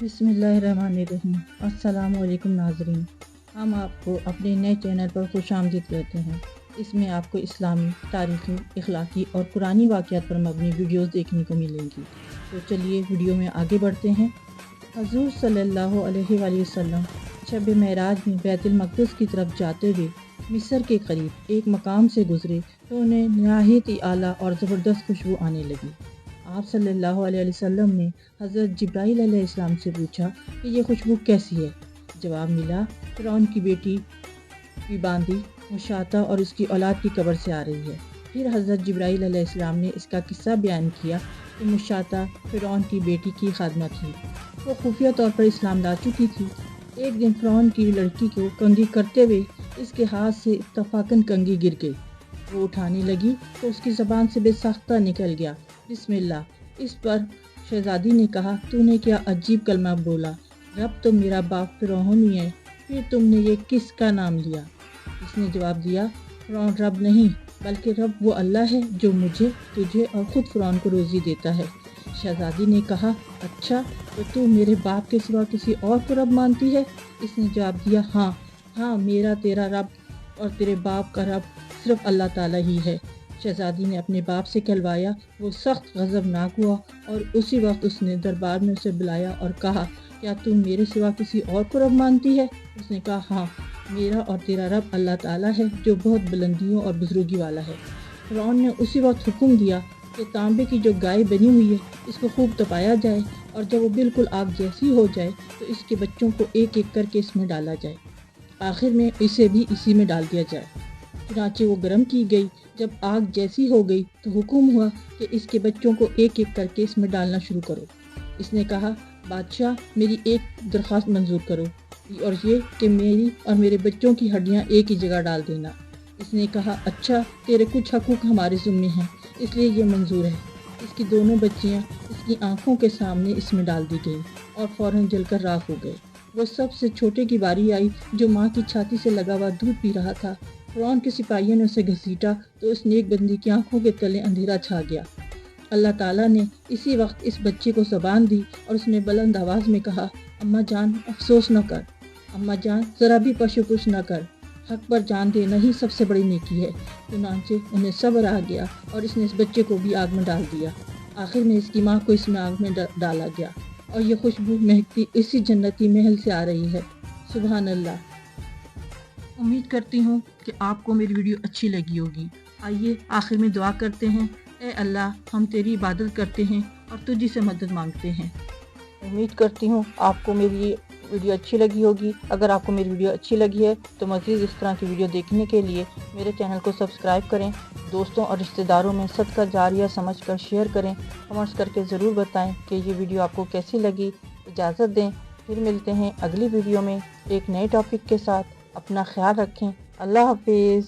बिस्मिल्लाहिर्रहमानिर्रहीम। अस्सलाम वालेकुम नाज़रीन। हम आपको अपने नए चैनल पर खुशामदीद कहते हैं। इसमें आपको इस्लामी, तारीख़ी, इखलाकी और कुरानी वाक़यात पर मबनी वीडियोस देखने को मिलेंगी। तो चलिए वीडियो में आगे बढ़ते हैं। हज़ूर सल्लल्लाहु अलैहि वसल्लम शब मेराज में बैतुल मक़दिस की तरफ जाते हुए मिस्र के करीब एक मकाम से गुज़रे तो उन्हें नहायत ही आला और ज़बरदस्त खुशबू आने लगी। आप सल्लल्लाहु अलैहि वसल्लम ने हज़रत जिब्राईल अलैहिस्सलाम से पूछा कि ये खुशबू कैसी है। जवाब मिला, फ़िरौन की बेटी की बांदी मुशाता और उसकी औलाद की कब्र से आ रही है। फिर हज़रत जिब्राईल अलैहिस्सलाम ने इसका किस्सा बयान किया कि मुशाता फ़िरौन की बेटी की खादमा थी। वो खुफिया तौर पर इस्लाम ला चुकी थी। एक दिन फ़िरौन की लड़की को कंघी करते हुए इसके हाथ से इत्तफ़ाक़न कंघी गिर गई। वो उठाने लगी तो उसकी ज़बान से बेसाख्ता निकल गया, बिस्मिल्लाह। इस पर शहज़ादी ने कहा, तूने क्या अजीब कलमा बोला, रब तो मेरा बाप फ़िरौन ही है, फिर तुमने ये किसका नाम लिया। इसने जवाब दिया, फ़िरौन रब नहीं बल्कि रब वो अल्लाह है जो मुझे, तुझे और ख़ुद फ़िरौन को रोज़ी देता है। शहज़ादी ने कहा, अच्छा तो तू मेरे बाप के सिवा किसी और को रब मानती है। इसने जवाब दिया, हाँ, मेरा तेरा रब और तेरे बाप का रब सिर्फ़ अल्लाह ताला ही है। शहज़ादी ने अपने बाप से कहलवाया। वो सख्त गज़बनाक हुआ और उसी वक्त उसने दरबार में उसे बुलाया और कहा, क्या तू मेरे सिवा किसी और को रब मानती है। उसने कहा, हाँ, मेरा और तेरा रब अल्लाह ताला है जो बहुत बुलंदियों और बुजुर्गी वाला है। फ़िरौन ने उसी वक्त हुक्म दिया कि तांबे की जो गाय बनी हुई है इसको खूब तपाया जाए और जब वो बिल्कुल आग जैसी हो जाए तो इसके बच्चों को एक एक करके इसमें डाला जाए, आखिर में इसे भी इसी में डाल दिया जाए। चुनाचे वो गर्म की गई। जब आग जैसी हो गई तो हुक्म हुआ कि इसके बच्चों को एक एक करके इसमें डालना शुरू करो। इसने कहा, बादशाह मेरी एक दरख्वास्त मंजूर करो और ये कि मेरी और मेरे बच्चों की हड्डियाँ एक ही जगह डाल देना। इसने कहा, अच्छा तेरे कुछ हकूक़ हमारे ज़िम्मे हैं इसलिए ये मंजूर है। इसकी दोनों बच्चियाँ इसकी आंखों के सामने इसमें डाल दी गई और फ़ौरन जलकर राख हो गए। वो सबसे छोटे की बारी आई जो माँ की छाती से लगा हुआ दूध पी रहा था। फ़िरौन के सिपाहियों ने उसे घसीटा तो उस नेक बंदी की आंखों के तले अंधेरा छा गया। अल्लाह ताला ने इसी वक्त इस बच्चे को ज़बान दी और उसने बुलंद आवाज़ में कहा, अम्मा जान अफसोस न कर, अम्मा जान ज़रा भी पशुपुश न कर, हक पर जान देना ही सबसे बड़ी नेकी है। चुनांचे उन्हें सब्र आ गया और इसने इस बच्चे को भी आग में डाल दिया। आखिर में इसकी माँ को इसमें आग में डाला गया और ये खुशबू महकती इसी जन्नती महल से आ रही है। सुभान अल्लाह। उम्मीद करती हूँ कि आपको मेरी वीडियो अच्छी लगी होगी। आइए आखिर में दुआ करते हैं। ए अल्लाह, हम तेरी इबादत करते हैं और तुझी से मदद मांगते हैं। उम्मीद करती हूँ आपको मेरी वीडियो अच्छी लगी होगी। अगर आपको मेरी वीडियो अच्छी लगी है तो मज़ीद इस तरह की वीडियो देखने के लिए मेरे चैनल को सब्सक्राइब करें, दोस्तों और रिश्तेदारों में सदका जारिया समझकर शेयर करें, कमेंट्स करके ज़रूर बताएं कि ये वीडियो आपको कैसी लगी। इजाज़त दें, फिर मिलते हैं अगली वीडियो में एक नए टॉपिक के साथ। अपना ख्याल रखें। अल्लाह हाफिज़।